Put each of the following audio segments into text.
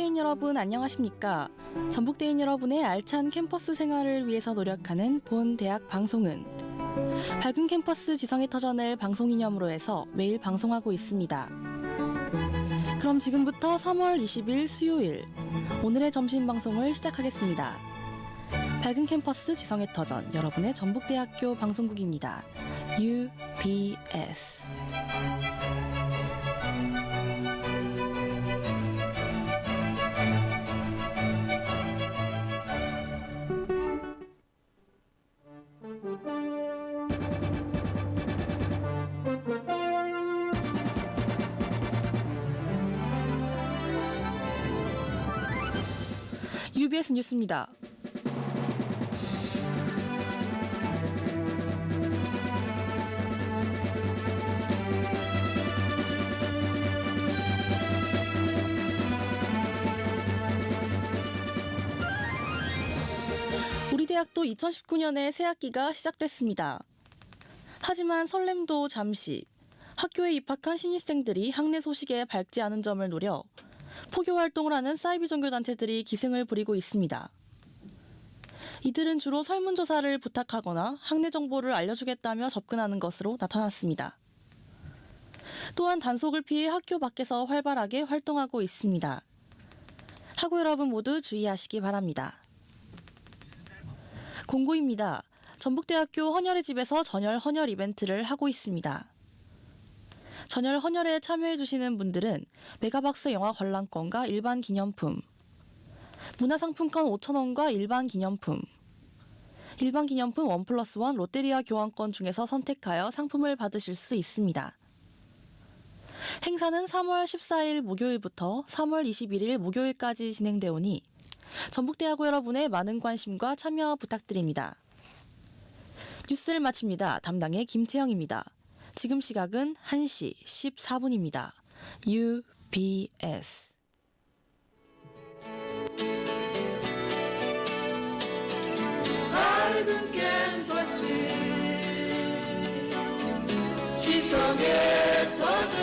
전북대인 여러분 안녕하십니까? 전북대인 여러분의 알찬 캠퍼스 생활을 위해서 노력하는 본 대학 방송은 밝은 캠퍼스 지성의 터전을 방송 이념으로 해서 매일 방송하고 있습니다. 그럼 지금부터 3월 20일 수요일 오늘의 점심 방송을 시작하겠습니다. 밝은 캠퍼스 지성의 터전 여러분의 전북대학교 방송국입니다. UBS UBS 뉴스입니다. 우리 대학도 2019년에 새학기가 시작됐습니다. 하지만 설렘도 잠시 학교에 입학한 신입생들이 학내 소식에 밝지 않은 점을 노려 포교 활동을 하는 사이비 종교단체들이 기승을 부리고 있습니다. 이들은 주로 설문조사를 부탁하거나 학내 정보를 알려주겠다며 접근하는 것으로 나타났습니다. 또한 단속을 피해 학교 밖에서 활발하게 활동하고 있습니다. 학우 여러분 모두 주의하시기 바랍니다. 공고입니다. 전북대학교 헌혈의 집에서 전열 헌혈 이벤트를 하고 있습니다. 전열 헌혈에 참여해주시는 분들은 메가박스 영화 관람권과 일반 기념품, 문화상품권 5,000원과 일반 기념품 1+1 롯데리아 교환권 중에서 선택하여 상품을 받으실 수 있습니다. 행사는 3월 14일 목요일부터 3월 21일 목요일까지 진행되오니 전북대학교 여러분의 많은 관심과 참여 부탁드립니다. 뉴스를 마칩니다. 담당의 김채영입니다. 지금 시각은 1시 14분입니다. UBS 밝은 캠퍼스 지성의 터전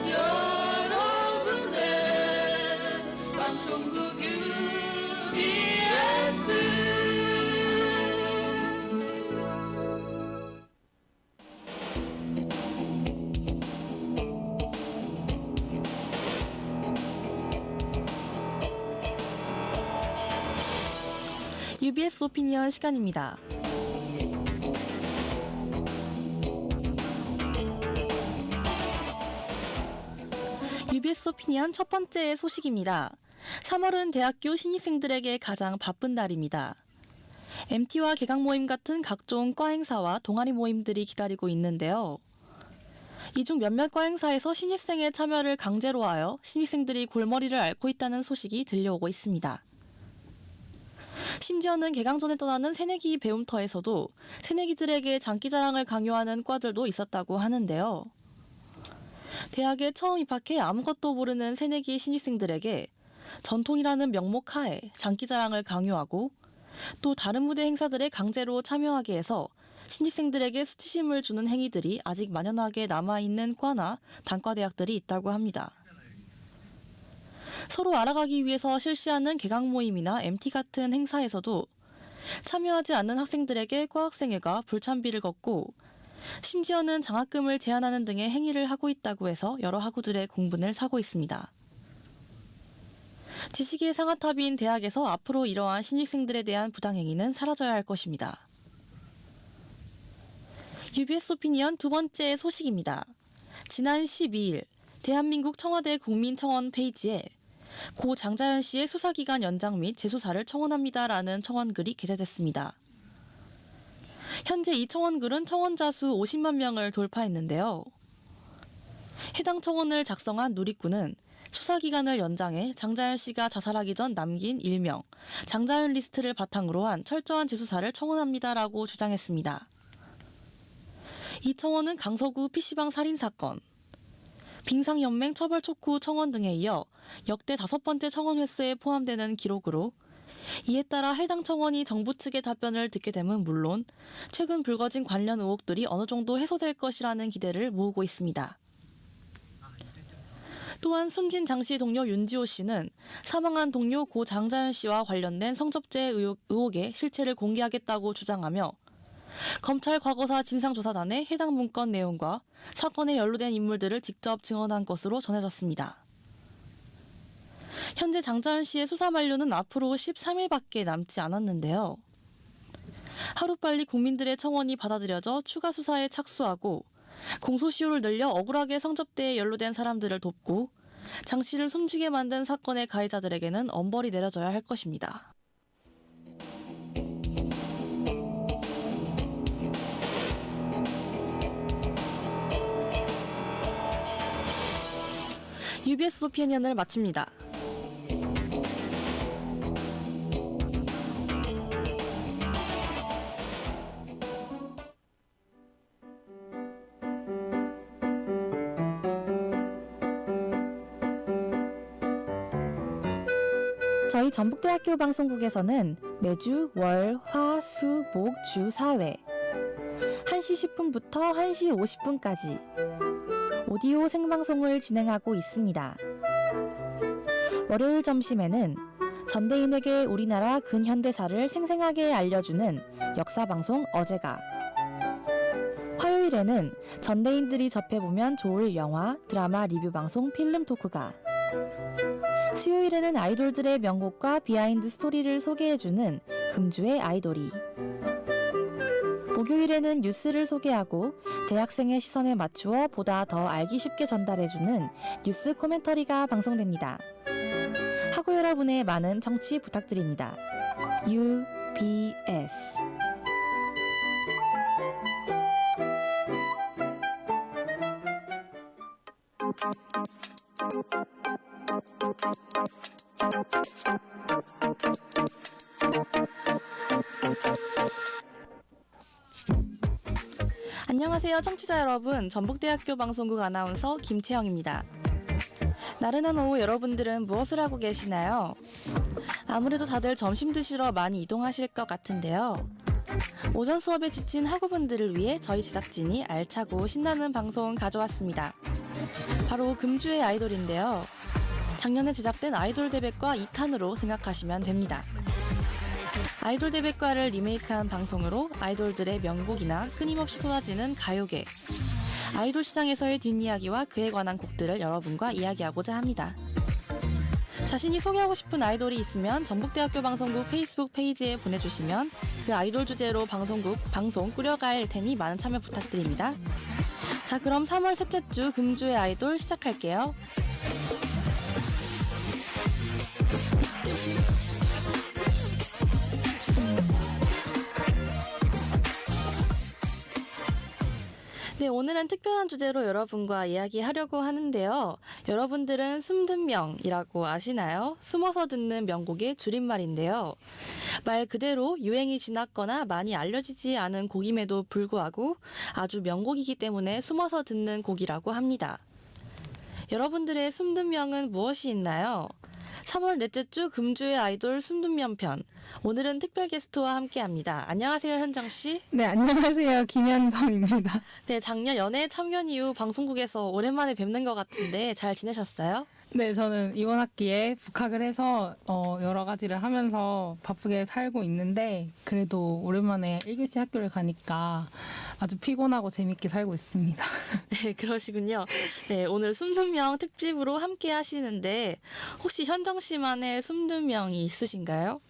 여러분의 방송국 UBS UBS 오피니언 시간입니다. UBS 오피니언 첫 번째 소식입니다. 3월은 대학교 신입생들에게 가장 바쁜 달입니다. MT와 개강 모임 같은 각종 과 행사와 동아리 모임들이 기다리고 있는데요. 이 중 몇몇 과 행사에서 신입생의 참여를 강제로 하여 신입생들이 골머리를 앓고 있다는 소식이 들려오고 있습니다. 심지어는 개강 전에 떠나는 새내기 배움터에서도 새내기들에게 장기자랑을 강요하는 과들도 있었다고 하는데요. 대학에 처음 입학해 아무것도 모르는 새내기 신입생들에게 전통이라는 명목 하에 장기자랑을 강요하고 또 다른 무대 행사들에 강제로 참여하게 해서 신입생들에게 수치심을 주는 행위들이 아직 만연하게 남아있는 과나 단과대학들이 있다고 합니다. 서로 알아가기 위해서 실시하는 개강 모임이나 MT 같은 행사에서도 참여하지 않는 학생들에게 과학생회가 불참비를 걷고 심지어는 장학금을 제한하는 등의 행위를 하고 있다고 해서 여러 학우들의 공분을 사고 있습니다. 지식의 상아탑인 대학에서 앞으로 이러한 신입생들에 대한 부당행위는 사라져야 할 것입니다. UBS 오피니언 두 번째 소식입니다. 지난 12일 대한민국 청와대 국민청원 페이지에 고 장자연 씨의 수사기간 연장 및 재수사를 청원합니다라는 청원글이 게재됐습니다. 현재 이 청원글은 청원자 수 50만 명을 돌파했는데요. 해당 청원을 작성한 누리꾼은 수사기간을 연장해 장자연 씨가 자살하기 전 남긴 일명 장자연 리스트를 바탕으로 한 철저한 재수사를 청원합니다라고 주장했습니다. 이 청원은 강서구 PC방 살인사건, 빙상연맹 처벌 촉구 청원 등에 이어 역대 5번째 청원 횟수에 포함되는 기록으로 이에 따라 해당 청원이 정부 측의 답변을 듣게 됨은 물론 최근 불거진 관련 의혹들이 어느 정도 해소될 것이라는 기대를 모으고 있습니다. 또한 숨진 장 씨 동료 윤지호 씨는 사망한 동료 고 장자연 씨와 관련된 성접대 의혹의 실체를 공개하겠다고 주장하며 검찰 과거사 진상조사단에 해당 문건 내용과 사건에 연루된 인물들을 직접 증언한 것으로 전해졌습니다. 현재 장자연 씨의 수사 만료는 앞으로 13일밖에 남지 않았는데요. 하루빨리 국민들의 청원이 받아들여져 추가 수사에 착수하고 공소시효를 늘려 억울하게 성접대에 연루된 사람들을 돕고 장 씨를 숨지게 만든 사건의 가해자들에게는 엄벌이 내려져야 할 것입니다. UBS 오피니언을 마칩니다. 저희 전북대학교 방송국에서는 매주 월, 화, 수, 목, 주 4회 1시 10분부터 1시 50분까지 오디오 생방송을 진행하고 있습니다. 월요일 점심에는 전대인에게 우리나라 근현대사를 생생하게 알려주는 역사방송 어제가, 화요일에는 전대인들이 접해보면 좋을 영화, 드라마 리뷰 방송 필름 토크가, 수요일에는 아이돌들의 명곡과 비하인드 스토리를 소개해주는 금주의 아이돌이, 목요일에는 뉴스를 소개하고 대학생의 시선에 맞추어 보다 더 알기 쉽게 전달해주는 뉴스 코멘터리가 방송됩니다. 학우 여러분의 많은 청취 부탁드립니다. UBS 안녕하세요 청취자 여러분, 전북대학교 방송국 아나운서 김채영입니다. 나른한 오후 여러분들은 무엇을 하고 계시나요? 아무래도 다들 점심 드시러 많이 이동하실 것 같은데요. 오전 수업에 지친 학우분들을 위해 저희 제작진이 알차고 신나는 방송 가져왔습니다. 바로 금주의 아이돌인데요. 작년에 제작된 아이돌 대백과 2탄으로 생각하시면 됩니다. 아이돌 대백과를 리메이크한 방송으로 아이돌들의 명곡이나 끊임없이 쏟아지는 가요계, 아이돌 시장에서의 뒷이야기와 그에 관한 곡들을 여러분과 이야기하고자 합니다. 자신이 소개하고 싶은 아이돌이 있으면 전북대학교 방송국 페이스북 페이지에 보내주시면 그 아이돌 주제로 방송 꾸려갈 테니 많은 참여 부탁드립니다. 자, 그럼 3월 셋째 주 금주의 아이돌 시작할게요. 네, 오늘은 특별한 주제로 여러분과 이야기하려고 하는데요. 여러분들은 숨든 명이라고 아시나요? 숨어서 듣는 명곡의 줄임말인데요. 말 그대로 유행이 지났거나 많이 알려지지 않은 곡임에도 불구하고 아주 명곡이기 때문에 숨어서 듣는 곡이라고 합니다. 여러분들의 숨든 명은 무엇이 있나요? 3월 넷째 주 금주의 아이돌 숨든 명 편. 오늘은 특별 게스트와 함께합니다. 안녕하세요, 현정 씨. 네, 안녕하세요. 김현정입니다. 네, 작년 연애 참견 이후 방송국에서 오랜만에 뵙는 것 같은데 잘 지내셨어요? 네, 저는 이번 학기에 복학을 해서 여러 가지를 하면서 바쁘게 살고 있는데 그래도 오랜만에 1교시 학교를 가니까 아주 피곤하고 재밌게 살고 있습니다. 네, 그러시군요. 네, 오늘 숨든 명 특집으로 함께 하시는데 혹시 현정 씨만의 숨든 명이 있으신가요?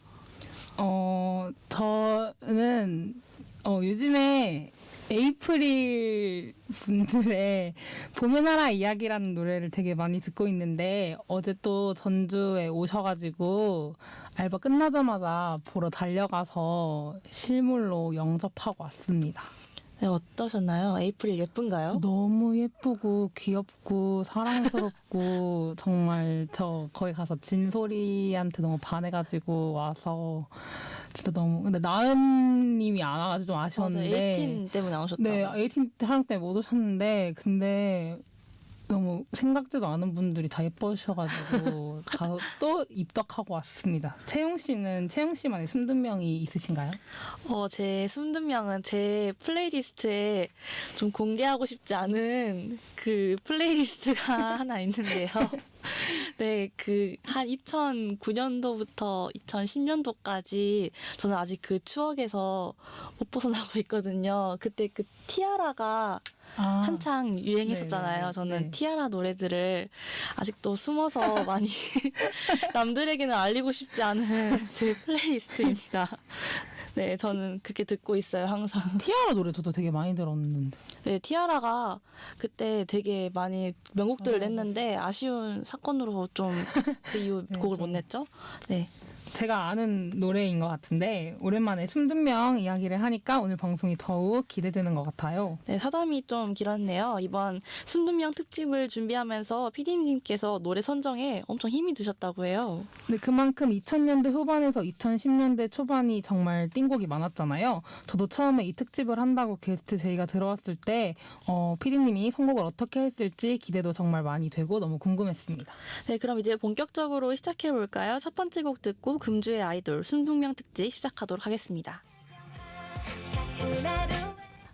저는 요즘에 에이프릴 분들의 봄의 나라 이야기라는 노래를 되게 많이 듣고 있는데 어제 또 전주에 오셔가지고 알바 끝나자마자 보러 달려가서 실물로 영접하고 왔습니다. 네, 어떠셨나요? 에이프릴 예쁜가요? 너무 예쁘고 귀엽고 사랑스럽고 정말 저 거기 가서 진소리한테 너무 반해가지고 와서 진짜 너무, 근데 나은님이 안 와가지고 좀 아쉬웠는데. 맞아요. 18 때문에 안 오셨다고. 네, 18 촬영 때문에 못 오셨는데 근데 너무 생각지도 않은 분들이 다 예뻐주셔가지고 가서 또 입덕하고 왔습니다. 채영 씨만의 숨든명이 있으신가요? 제 숨든명은 제 플레이리스트에 좀 공개하고 싶지 않은 그 플레이리스트가 하나 있는데요. 네, 한 2009년도부터 2010년도까지 저는 아직 그 추억에서 못 벗어나고 있거든요. 그때 그 티아라가 한창 유행했었잖아요. 네네네. 저는 네. 티아라 노래들을 아직도 숨어서 많이 남들에게는 알리고 싶지 않은 제 플레이리스트입니다. 네, 저는 그렇게 듣고 있어요, 항상. 티아라 노래 저도 되게 많이 들었는데. 네, 티아라가 그때 되게 많이 명곡들을 맞아요. 냈는데 아쉬운 사건으로 좀 그 이후 네, 곡을 좀. 못 냈죠. 네. 제가 아는 노래인 것 같은데 오랜만에 숨든명 이야기를 하니까 오늘 방송이 더욱 기대되는 것 같아요. 네, 사담이 좀 길었네요. 이번 숨든명 특집을 준비하면서 PD님께서 노래 선정에 엄청 힘이 드셨다고 해요. 근데 그만큼 2000년대 후반에서 2010년대 초반이 정말 띵곡이 많았잖아요. 저도 처음에 이 특집을 한다고 게스트 제의가 들어왔을 때 PD님이 선곡을 어떻게 했을지 기대도 정말 많이 되고 너무 궁금했습니다. 네, 그럼 이제 본격적으로 시작해 볼까요? 첫 번째 곡 듣고 금주의 아이돌 숨든명 특집 시작하도록 하겠습니다.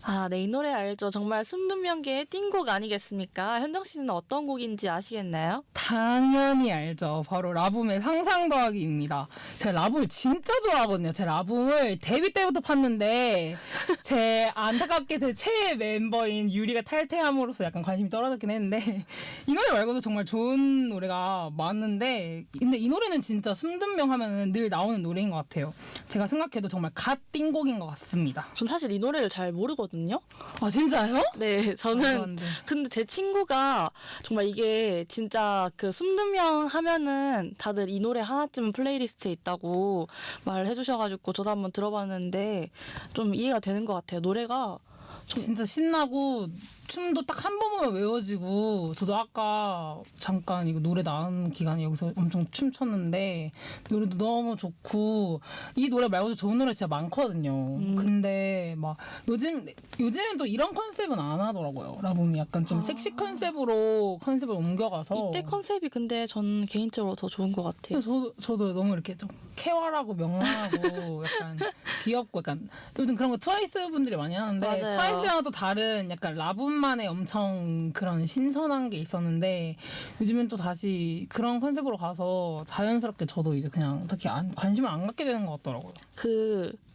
아, 네, 이 노래 알죠? 정말 숨든명계의 띵곡 아니겠습니까? 현정 씨는 어떤 곡인지 아시겠나요? 당연히 알죠. 바로 라붐의 상상 더하기입니다. 제가 라붐을 진짜 좋아하거든요. 제가 라붐을 데뷔 때부터 팠는데 제 안타깝게 제 최애 멤버인 유리가 탈퇴함으로써 약간 관심이 떨어졌긴 했는데 이 노래 말고도 정말 좋은 노래가 많은데 근데 이 노래는 진짜 숨든명 하면은 늘 나오는 노래인 것 같아요. 제가 생각해도 정말 갓 띵곡인 것 같습니다. 전 사실 이 노래를 잘 모르거든요. 아 진짜요? 네, 저는 근데 제 친구가 정말 이게 진짜 그 숨든명 하면은 다들 이 노래 하나쯤은 플레이리스트에 있다고 말을 해주셔가지고 저도 한번 들어봤는데 좀 이해가 되는 것 같아요. 노래가 진짜 신나고 춤도 딱 한 번만 외워지고 저도 아까 잠깐 이거 노래 나온 기간에 여기서 엄청 춤췄는데 노래도 너무 좋고 이 노래 말고도 좋은 노래 진짜 많거든요. 근데 막 요즘엔 또 이런 컨셉은 안 하더라고요. 라붐이 약간 좀 섹시 컨셉으로 컨셉을 옮겨가서 이때 컨셉이 근데 전 개인적으로 더 좋은 것 같아요. 그래서 저도 너무 이렇게 좀 쾌활하고 명랑하고 약간 귀엽고 약간 요즘 그런 거 트와이스 분들이 많이 하는데 맞아요. 트와이스랑은 또 다른 약간 라붐만의 엄청 그런 신선한 게 있었는데 요즘엔 또 다시 그런 컨셉으로 가서 자연스럽게 저도 이제 그냥 특히 관심을 안 갖게 되는 것 같더라고요.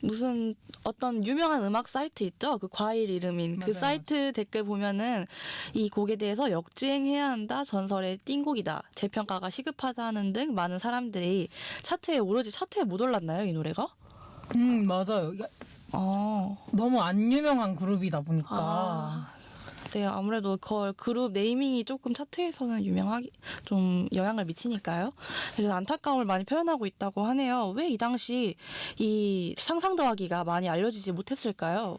무슨 어떤 유명한 음악 사이트 있죠? 그 과일 이름인 그 맞아요. 사이트 댓글 보면은 이 곡에 대해서 역주행해야 한다, 전설의 띵곡이다, 재평가가 시급하다는 등 많은 사람들이 오로지 차트에 못 올랐나요, 이 노래가? 맞아요. 이게 너무 안 유명한 그룹이다 보니까 네, 아무래도 그룹 네이밍이 조금 차트에서는 좀 영향을 미치니까요. 그래서 안타까움을 많이 표현하고 있다고 하네요. 왜 이 당시 이 상상 더하기가 많이 알려지지 못했을까요?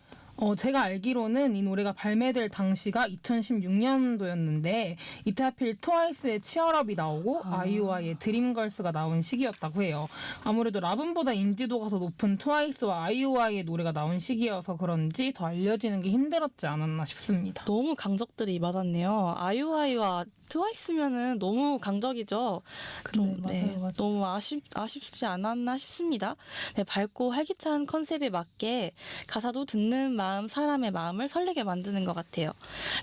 제가 알기로는 이 노래가 발매될 당시가 2016년도였는데 이때 하필 트와이스의 치얼업이 나오고 아이유와의 드림걸스가 나온 시기였다고 해요. 아무래도 라붐보다 인지도가 더 높은 트와이스와 아이유와의 노래가 나온 시기여서 그런지 더 알려지는 게 힘들었지 않았나 싶습니다. 너무 강적들이 많았네요. 아이유와 트와이스면은 너무 강적이죠. 맞아요. 너무 아쉽지 않았나 싶습니다. 네, 밝고 활기찬 컨셉에 맞게 가사도 듣는 마음, 사람의 마음을 설레게 만드는 것 같아요.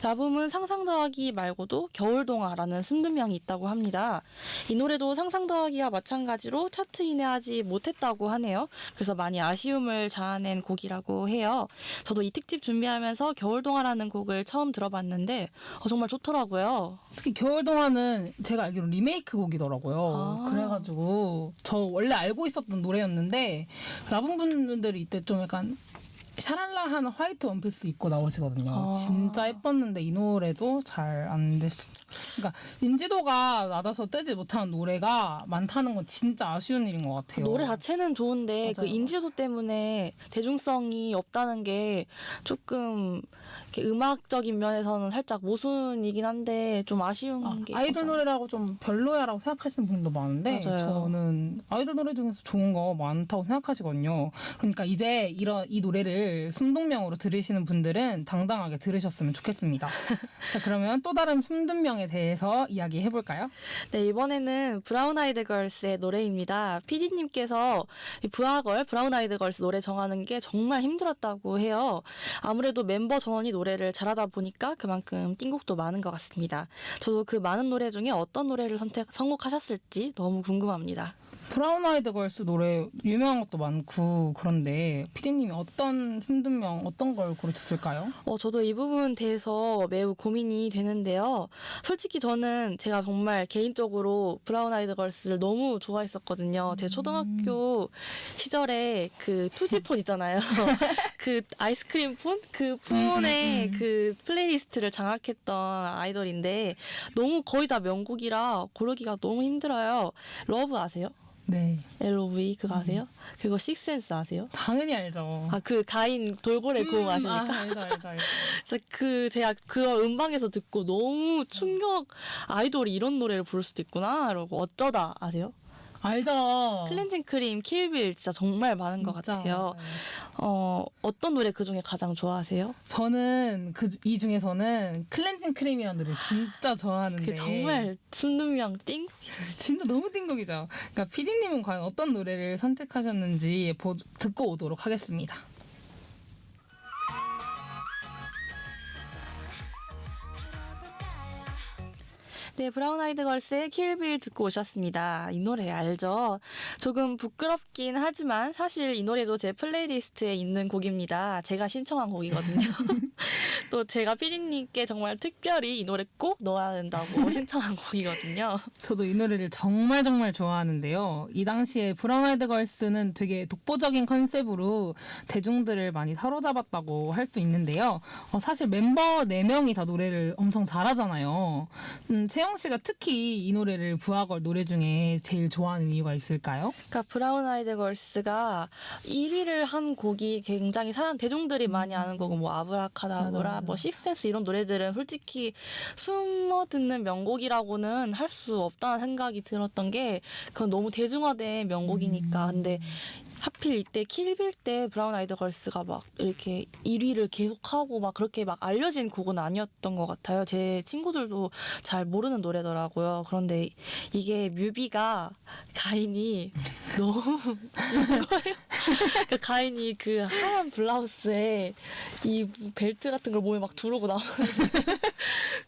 라붐은 상상 더하기 말고도 겨울동화라는 숨든명이 있다고 합니다. 이 노래도 상상 더하기와 마찬가지로 차트 이내하지 못했다고 하네요. 그래서 많이 아쉬움을 자아낸 곡이라고 해요. 저도 이 특집 준비하면서 겨울동화라는 곡을 처음 들어봤는데 정말 좋더라고요. 특히 겨울 동화는 제가 알기로 리메이크 곡이더라고요. 그래가지고 저 원래 알고 있었던 노래였는데 라붐 분들이 이때 좀 약간 샤랄라한 화이트 원피스 입고 나오시거든요. 진짜 예뻤는데 이 노래도 잘 안 됐어요. 그러니까 인지도가 낮아서 뜨지 못하는 노래가 많다는 건 진짜 아쉬운 일인 것 같아요. 노래 자체는 좋은데 맞아요. 그 인지도 때문에 대중성이 없다는 게 조금 이렇게 음악적인 면에서는 살짝 모순이긴 한데 좀 아쉬운 게 아이돌 있었잖아요. 노래라고 좀 별로야라고 생각하시는 분도 많은데 맞아요. 저는 아이돌 노래 중에서 좋은 거 많다고 생각하시거든요. 그러니까 이제 이 노래를 숨든명으로 들으시는 분들은 당당하게 들으셨으면 좋겠습니다. 자, 그러면 또 다른 숨든명 순둔명에 대해서 이야기해볼까요? 네, 이번에는 브라운 아이드 걸스의 노래입니다. PD님께서 부하걸, 브라운 아이드 걸스 노래 정하는 게 정말 힘들었다고 해요. 아무래도 멤버 전원이 노래를 잘하다 보니까 그만큼 띵곡도 많은 것 같습니다. 저도 그 많은 노래 중에 어떤 노래를 선곡하셨을지 너무 궁금합니다. 브라운 아이드 걸스 노래 유명한 것도 많고 그런데 피디님이 어떤 순둔명 어떤 걸 고르셨을까요? 저도 이 부분 대해서 매우 고민이 되는데요. 솔직히 저는 제가 정말 개인적으로 브라운 아이드 걸스를 너무 좋아했었거든요. 제 초등학교 시절에 그 투지폰 있잖아요. 그 아이스크림 폰? 그 폰에 그 플레이리스트를 장악했던 아이돌인데 너무 거의 다 명곡이라 고르기가 너무 힘들어요. 러브 아세요? 네, LOV 그거 아세요? 그리고 식센스 아세요? 당연히 알죠. 아, 그 가인 돌고래 고음 아십니까? 알죠. 진짜 제가 그 음방에서 듣고 너무 충격, 아이돌이 이런 노래를 부를 수도 있구나 이러고 어쩌다 아세요? 알죠. 클렌징 크림, 킬빌 진짜 정말 많은 것 진짜 같아요. 맞아요. 어떤 노래 그 중에 가장 좋아하세요? 저는 이 중에서는 클렌징 크림이라는 노래 진짜 좋아하는데 그게 정말 순두명 띵곡이죠. 진짜 너무 띵곡이죠. 그러니까 피디님은 과연 어떤 노래를 선택하셨는지 듣고 오도록 하겠습니다. 네, 브라운 아이드 걸스의 킬빌 듣고 오셨습니다. 이 노래 알죠? 조금 부끄럽긴 하지만 사실 이 노래도 제 플레이리스트에 있는 곡입니다. 제가 신청한 곡이거든요. 또 제가 피디님께 정말 특별히 이 노래 꼭 넣어야 된다고 신청한 곡이거든요. 저도 이 노래를 정말 정말 좋아하는데요. 이 당시에 브라운 아이드 걸스는 되게 독보적인 컨셉으로 대중들을 많이 사로잡았다고 할 수 있는데요. 사실 멤버 4명이 다 노래를 엄청 잘하잖아요. 채영 씨가 특히 이 노래를 부하걸 노래 중에 제일 좋아하는 이유가 있을까요? 그러니까 브라운 아이드 걸스가 1위를 한 곡이 굉장히 대중들이 많이 아는 곡은 뭐 아브라카다브라, 맞아. 뭐 식센스 이런 노래들은 솔직히 숨어 듣는 명곡이라고는 할 수 없다는 생각이 들었던 게 그건 너무 대중화된 명곡이니까. 근데 하필 이때 킬빌 때 브라운 아이드 걸스가 막 이렇게 1위를 계속하고 막 그렇게 막 알려진 곡은 아니었던 것 같아요. 제 친구들도 잘 모르는 노래더라고요. 그런데 이게 뮤비가 가인이 너무 이거예요. 그러니까 가인이 그 하얀 블라우스에 이 벨트 같은 걸 몸에 막 두르고 나오는데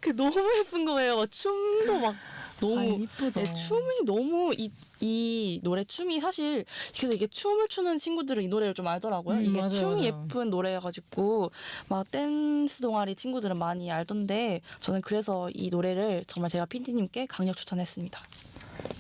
그 너무 예쁜 거예요. 막 춤도 막 너무 이쁘죠. 네, 춤이 너무 이 노래 춤이 사실 그래서 이게 춤을 추는 친구들은 이 노래를 좀 알더라고요. 이게 맞아요, 춤이 맞아요. 예쁜 노래여가지고 막 댄스 동아리 친구들은 많이 알던데 저는 그래서 이 노래를 정말 제가 핀디님께 강력 추천했습니다.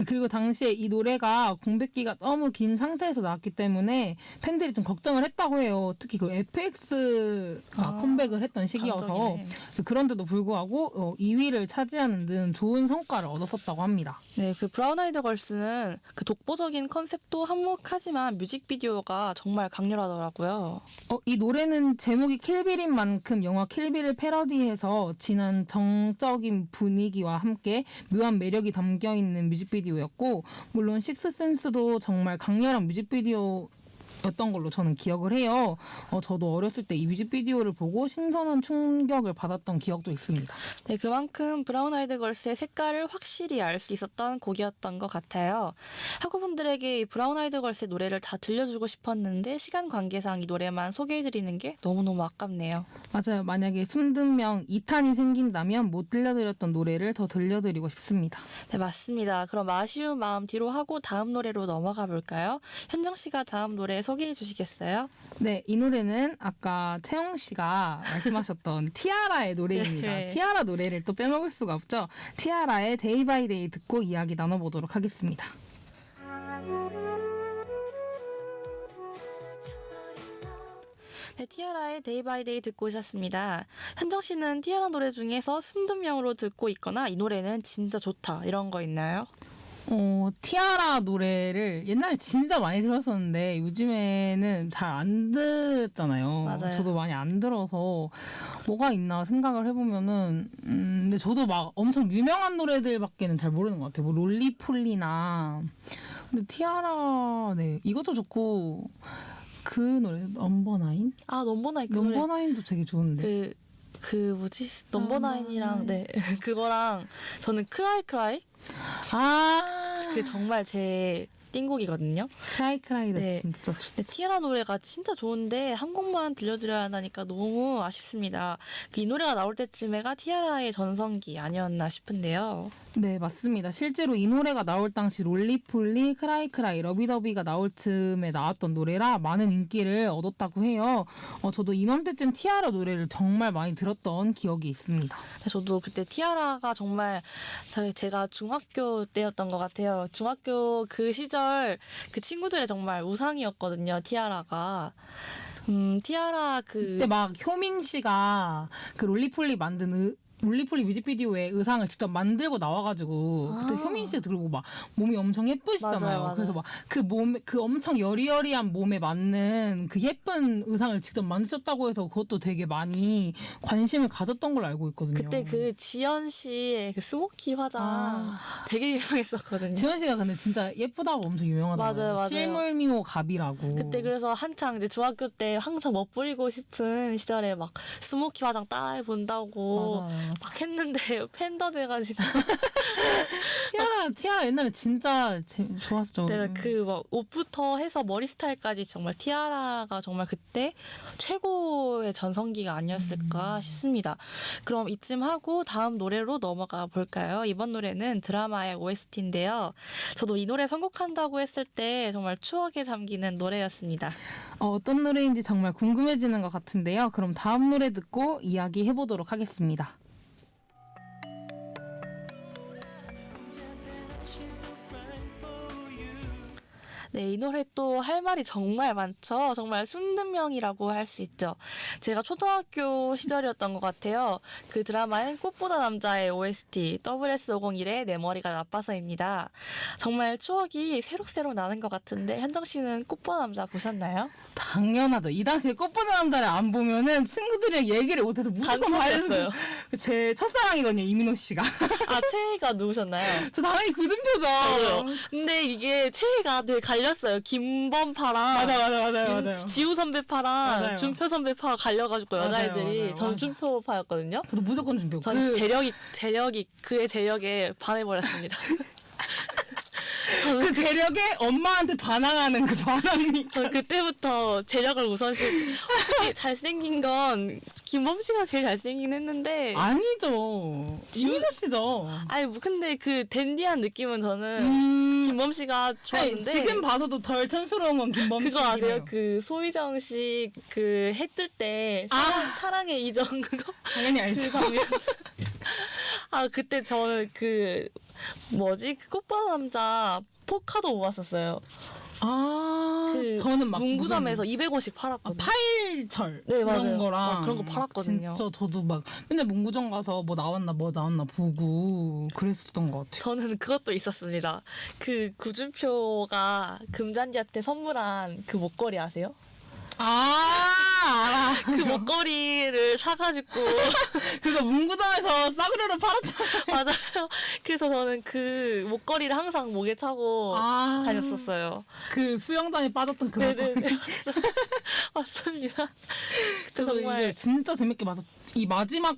그리고 당시에 이 노래가 공백기가 너무 긴 상태에서 나왔기 때문에 팬들이 좀 걱정을 했다고 해요. 특히 그 FX가 컴백을 했던 시기여서 반전이네. 그런데도 불구하고 2위를 차지하는 등 좋은 성과를 얻었었다고 합니다. 네, 그 브라운 아이드 걸스는 그 독보적인 컨셉도 한몫하지만 뮤직비디오가 정말 강렬하더라고요. 이 노래는 제목이 킬빌인 만큼 영화 킬빌을 패러디해서 진한 정적인 분위기와 함께 묘한 매력이 담겨있는 뮤직비디오였고 물론 식스센스도 정말 강렬한 뮤직비디오였던 걸로 저는 기억을 해요. 저도 어렸을 때 이 뮤직비디오를 보고 신선한 충격을 받았던 기억도 있습니다. 네, 그만큼 브라운 아이드 걸스의 색깔을 확실히 알 수 있었던 곡이었던 것 같아요. 학우분들에게 이 브라운 아이드 걸스의 노래를 다 들려주고 싶었는데 시간 관계상 이 노래만 소개해드리는 게 너무너무 아깝네요. 맞아요. 만약에 순둔명 2탄이 생긴다면 못 들려드렸던 노래를 더 들려드리고 싶습니다. 네, 맞습니다. 그럼 아쉬운 마음 뒤로 하고 다음 노래로 넘어가 볼까요? 현정 씨가 다음 노래 소개해 주시겠어요? 네, 이 노래는 아까 채영 씨가 말씀하셨던 티아라의 노래입니다. 네. 티아라 노래를 또 빼먹을 수가 없죠. 티아라의 데이 바이 데이 듣고 이야기 나눠보도록 하겠습니다. 네, 티아라의 데이 바이 데이 듣고 오셨습니다. 현정 씨는 티아라 노래 중에서 순둔명으로 듣고 있거나 이 노래는 진짜 좋다 이런 거 있나요? 티아라 노래를 옛날에 진짜 많이 들었었는데 요즘에는 잘 안 듣잖아요. 맞아요. 저도 많이 안 들어서 뭐가 있나 생각을 해보면은 근데 저도 막 엄청 유명한 노래들밖에는 잘 모르는 것 같아요. 뭐 롤리폴리나 근데 티아라 네 이것도 좋고 그 노래 넘버 나인? 아, 넘버나잇 그 노래 넘버 나인도 되게 좋은데. 그 그 뭐지 넘버 나인이랑 네 그거랑 저는 크라이 크라이 아, 그 정말 제 띵곡이거든요. 크라이크라이도 네. 진짜 좋. 근데 티아라 노래가 진짜 좋은데 한 곡만 들려드려야 한다니까 너무 아쉽습니다. 이 노래가 나올 때쯤에가 티아라의 전성기 아니었나 싶은데요. 네, 맞습니다. 실제로 이 노래가 나올 당시 롤리폴리, 크라이크라이, 러비더비가 나올 즈음에 나왔던 노래라 많은 인기를 얻었다고 해요. 저도 이맘때쯤 티아라 노래를 정말 많이 들었던 기억이 있습니다. 저도 그때 티아라가 정말 제가 중학교 때였던 것 같아요. 중학교 그 시절 그 친구들의 정말 우상이었거든요. 티아라가. 티아라 그때 막 효민 씨가 그 롤리폴리 만든 롤리폴리 뮤직비디오에 의상을 직접 만들고 나와가지고 그때 효민 씨 들고 막 몸이 엄청 예쁘시잖아요. 맞아요, 맞아요. 그래서 막 그 엄청 여리여리한 몸에 맞는 그 예쁜 의상을 직접 만드셨다고 해서 그것도 되게 많이 관심을 가졌던 걸로 알고 있거든요. 그때 그 지연 씨의 그 스모키 화장 되게 유명했었거든요. 지현 씨가 근데 진짜 예쁘다고 엄청 유명하잖아요. 맞아요. 실물 미모 갑이라고. 그때 그래서 한창 이제 중학교 때 한창 멋부리고 싶은 시절에 막 스모키 화장 따라해 본다고 맞아요. 막 했는데 팬더 돼가지고 티아라 옛날에 진짜 좋았죠. 내가 그 막 옷부터 해서 머리 스타일까지 정말 티아라가 정말 그때 최고의 전성기가 아니었을까 싶습니다. 그럼 이쯤 하고 다음 노래로 넘어가 볼까요? 이번 노래는 드라마의 OST인데요. 저도 이 노래 선곡한다고 했을 때 정말 추억에 잠기는 노래였습니다. 어떤 노래인지 정말 궁금해지는 것 같은데요. 그럼 다음 노래 듣고 이야기해보도록 하겠습니다. 네, 이 노래 또 할 말이 정말 많죠. 정말 순든명이라고 할 수 있죠. 제가 초등학교 시절이었던 것 같아요. 그 드라마인 꽃보다 남자의 OST WS501의 내 머리가 나빠서입니다. 정말 추억이 새록새록 나는 것 같은데 현정 씨는 꽃보다 남자 보셨나요? 당연하죠. 이 당시에 꽃보다 남자를 안 보면은 친구들이랑 얘기를 못해서 무조건 단톡이었어요. 제 첫사랑이거든요. 이민호 씨가. 아, 최애가 누구셨나요? 저 당연히 구준표죠. 저도요. 근데 이게 최애가 되게 갈렸어요. 김범파랑 맞아요. 지우 선배파랑 맞아요. 준표 선배파가 갈려가지고 여자애들이 맞아요. 저는 준표파였거든요. 저도 무조건 준표. 저는 재력이 그의 재력에 반해버렸습니다. 그 재력에 엄마한테 반항하는 그 반항이. 저는 그때부터 재력을 우선시. 솔직히 잘생긴 건 김범 씨가 제일 잘생긴 했는데. 아니죠. 이민호 씨죠. 아니 뭐 근데 그 댄디한 느낌은 저는 김범 씨가 좋았는데. 아니, 지금 봐서도 덜 촌스러운 건 김범 씨. 그거 아세요? 그 소희정 씨 그 해 뜰 때 사랑의 이정 그거 당연히 알죠. 그 장면. 아 그때 저는 그 뭐지 그 꽃보다 남자 포카도 모았었어요. 그 저는 막 문구점에서 200원씩 팔았거든요. 파일철 네, 맞아요. 그런 거랑 그런 거 팔았거든요. 진짜 저도 막 맨날 문구점 가서 뭐 나왔나 보고 그랬었던 것 같아요. 저는 그것도 있었습니다. 그 구준표가 금잔디한테 선물한 그 목걸이 아세요? 알아. 그 목걸이를 사가지고 그거 문구점에서 싸구려로 팔았잖아요. 맞아요. 그래서 저는 그 목걸이를 항상 목에 차고 다녔었어요. 그 수영장에 빠졌던 그 네네네. 목걸이. 맞습니다. 저도 정말 이게 진짜 재밌게 봐서 이 마지막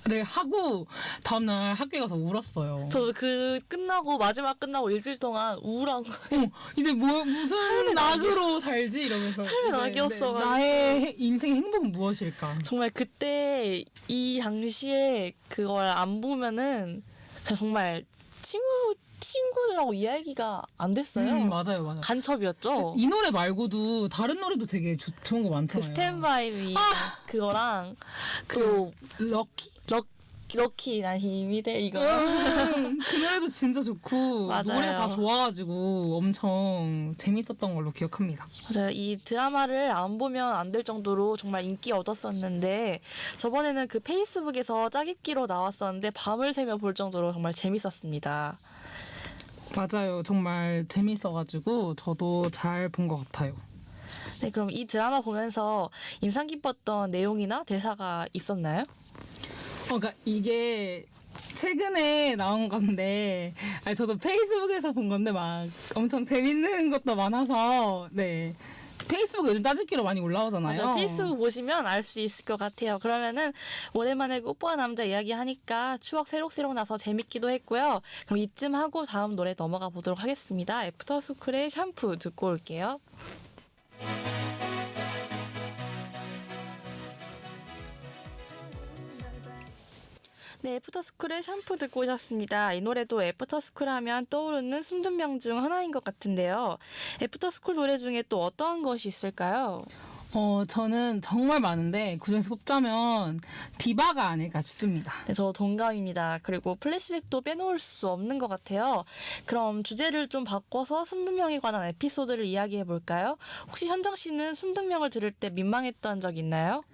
화를 하고 다음날 학교에 가서 울었어요. 저도 그 마지막 끝나고 일주일 동안 우울한 거예요. 이제 무슨 낙으로 살지 이러면서 삶의 낙이 없어가지고. 나의 인생 행복은 무엇일까? 정말 그때 이 당시에 그걸 안 보면은 그냥 정말 친구들하고 이야기가 안 됐어요. 맞아요. 간첩이었죠. 이 노래 말고도 다른 노래도 되게 좋은 거 그 많잖아요. 스탠바이 미 그거랑 또 럭키 난 힘이 돼 이거. 그 노래도 진짜 좋고 맞아요. 노래 다 좋아가지고 엄청 재밌었던 걸로 기억합니다. 맞아요. 이 드라마를 안 보면 안 될 정도로 정말 인기 얻었었는데 저번에는 그 페이스북에서 짜깁기로 나왔었는데 밤을 새며 볼 정도로 정말 재밌었습니다. 맞아요. 정말 재밌어가지고 저도 잘 본 것 같아요. 네, 그럼 이 드라마 보면서 인상 깊었던 내용이나 대사가 있었나요? 그러니까 이게 최근에 나온 건데 저도 페이스북에서 본 건데 막 엄청 재밌는 것도 많아서 네 페이스북에 요즘 따뜻기로 많이 올라오잖아요. 맞아요. 페이스북 보시면 알 수 있을 것 같아요. 그러면은 오랜만에 꽃보아 남자 이야기 하니까 추억 새록새록 나서 재밌기도 했고요. 그럼 이쯤 하고 다음 노래 넘어가 보도록 하겠습니다. 애프터스쿨의 샴푸 듣고 올게요. 네, 애프터스쿨의 샴푸 듣고 오셨습니다. 이 노래도 애프터스쿨 하면 떠오르는 숨든 명 중 하나인 것 같은데요. 애프터스쿨 노래 중에 또 어떠한 것이 있을까요? 저는 정말 많은데 그중에서 뽑자면 디바가 아닐까 싶습니다. 네, 저 동감입니다. 그리고 플래시백도 빼놓을 수 없는 것 같아요. 그럼 주제를 좀 바꿔서 숨든명에 관한 에피소드를 이야기해 볼까요? 혹시 현정 씨는 숨든명을 들을 때 민망했던 적 있나요?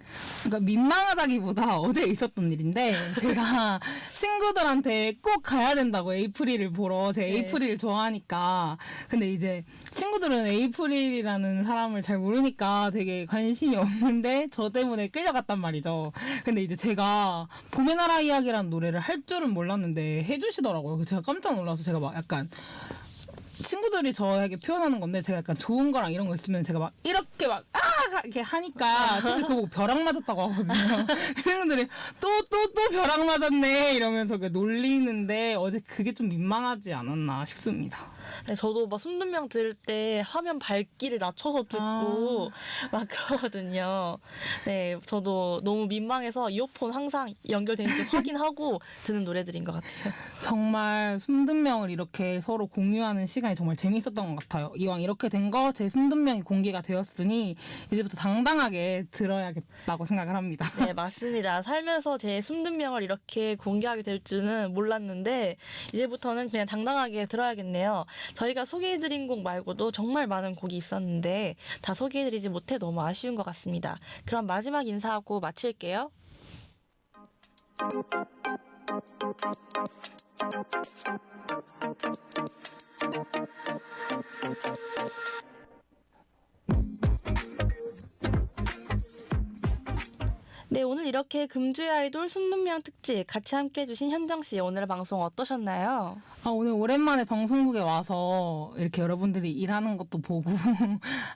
그러니까 민망하다기보다 어제 있었던 일인데 제가 친구들한테 꼭 가야 된다고 에이프릴을 보러 제가 네. 에이프릴을 좋아하니까 근데 이제 친구들은 에이프릴이라는 사람을 잘 모르니까 되게 관심이 없는데 저 때문에 끌려갔단 말이죠. 근데 이제 제가 봄의 나라 이야기라는 노래를 할 줄은 몰랐는데 해주시더라고요. 그래서 제가 깜짝 놀라서 제가 막 약간 친구들이 저에게 표현하는 건데 제가 약간 좋은 거랑 이런 거 있으면 제가 막 이렇게 막 이렇게 하니까 친구들 그거 보고 벼락 맞았다고 하거든요. 친구들이 또 벼락 맞았네 이러면서 놀리는데 어제 그게 좀 민망하지 않았나 싶습니다. 네, 저도 막 숨든명 들을 때 화면 밝기를 낮춰서 듣고 막 그러거든요. 네, 저도 너무 민망해서 이어폰 항상 연결되는지 확인하고 듣는 노래들인 것 같아요. 정말 숨든명을 이렇게 서로 공유하는 시간이 정말 재밌었던 것 같아요. 이왕 이렇게 된 거 제 숨든명이 공개가 되었으니 이제부터 당당하게 들어야겠다고 생각을 합니다. 네, 맞습니다. 살면서 제 숨든명을 이렇게 공개하게 될 줄은 몰랐는데 이제부터는 그냥 당당하게 들어야겠네요. 저희가 소개해드린 곡 말고도 정말 많은 곡이 있었는데 다 소개해드리지 못해 너무 아쉬운 것 같습니다. 그럼 마지막 인사하고 마칠게요. 네, 오늘 이렇게 금주의 아이돌 숨든명 특집 같이 함께 해주신 현정씨 오늘 방송 어떠셨나요? 오늘 오랜만에 방송국에 와서 이렇게 여러분들이 일하는 것도 보고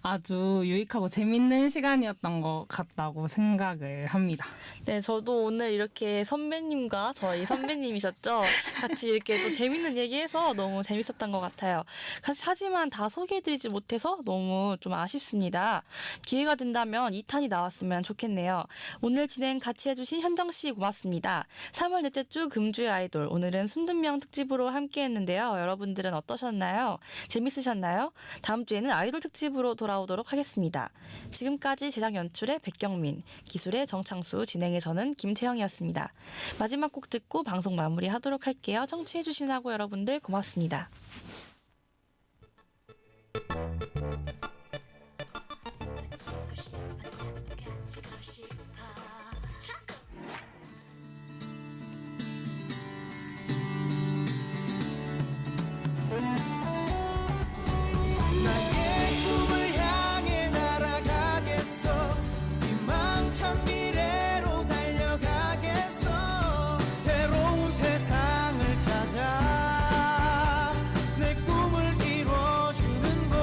아주 유익하고 재밌는 시간이었던 것 같다고 생각을 합니다. 네, 저도 오늘 이렇게 선배님과 저희 선배님이셨죠? 같이 이렇게 또 재밌는 얘기해서 너무 재밌었던 것 같아요. 하지만 다 소개해드리지 못해서 너무 좀 아쉽습니다. 기회가 된다면 2탄이 나왔으면 좋겠네요. 오늘 진행 같이 해주신 현정씨 고맙습니다. 3월 넷째 주 금주의 아이돌 오늘은 숨든명 특집으로 함께 했는데요. 여러분들은 어떠셨나요? 재밌으셨나요? 다음 주에는 아이돌 특집으로 돌아오도록 하겠습니다. 지금까지 제작 연출의 백경민, 기술의 정창수, 진행의 저는 김채영이었습니다. 마지막 곡 듣고 방송 마무리하도록 할게요. 청취해주시라고 여러분들 고맙습니다. 나의 꿈을 향해 날아가겠어 희망찬 미래로 달려가겠어 새로운 세상을 찾아 내 꿈을 이뤄주는 곳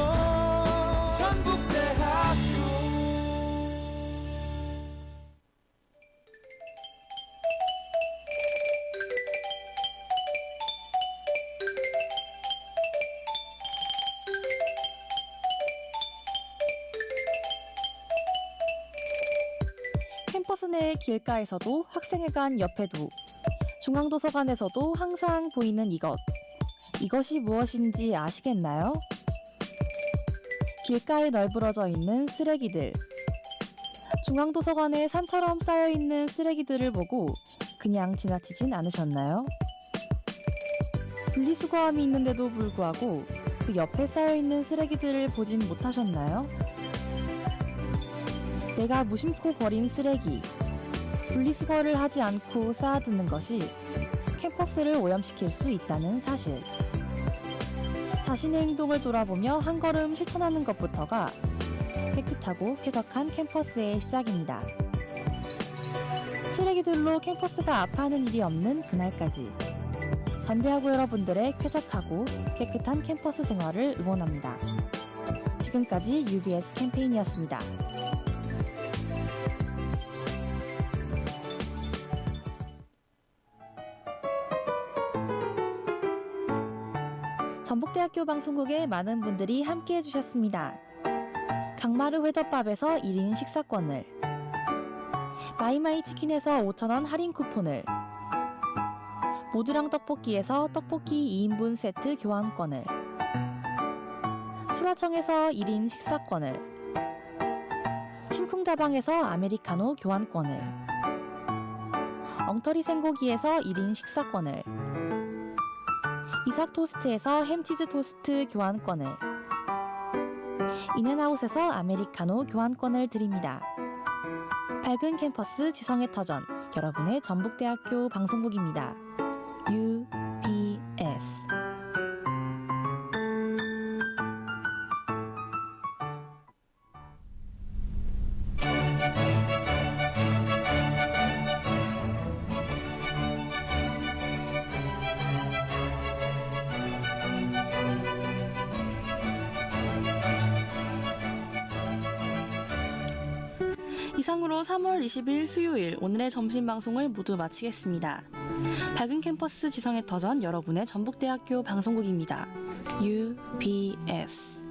전북대학교 캠퍼스 내 길가에서도 학생회관 옆에도 중앙도서관에서도 항상 보이는 이것이 무엇인지 아시겠나요? 길가에 널브러져 있는 쓰레기들. 중앙도서관에 산처럼 쌓여있는 쓰레기들을 보고 그냥 지나치진 않으셨나요? 분리수거함이 있는데도 불구하고 그 옆에 쌓여있는 쓰레기들을 보진 못하셨나요? 내가 무심코 버린 쓰레기, 분리수거를 하지 않고 쌓아두는 것이 캠퍼스를 오염시킬 수 있다는 사실. 자신의 행동을 돌아보며 한 걸음 실천하는 것부터가 깨끗하고 쾌적한 캠퍼스의 시작입니다. 쓰레기들로 캠퍼스가 아파하는 일이 없는 그날까지 전대하고 여러분들의 쾌적하고 깨끗한 캠퍼스 생활을 응원합니다. 지금까지 UBS 캠페인이었습니다. 전북대학교 방송국에 많은 분들이 함께해 주셨습니다. 강마루 회덮밥에서 1인 식사권을, 마이마이 치킨에서 5,000원 할인 쿠폰을, 모두랑 떡볶이에서 떡볶이 2인분 세트 교환권을, 수라청에서 1인 식사권을, 심쿵다방에서 아메리카노 교환권을, 엉터리 생고기에서 1인 식사권을, 이삭토스트에서 햄치즈 토스트 교환권을, 인앤아웃에서 아메리카노 교환권을 드립니다. 밝은 캠퍼스 지성의 터전, 여러분의 전북대학교 방송국입니다. UBS. 이상으로 3월 20일 수요일 오늘의 점심 방송을 모두 마치겠습니다. 밝은 캠퍼스 지성의 터전, 여러분의 전북대학교 방송국입니다. UBS.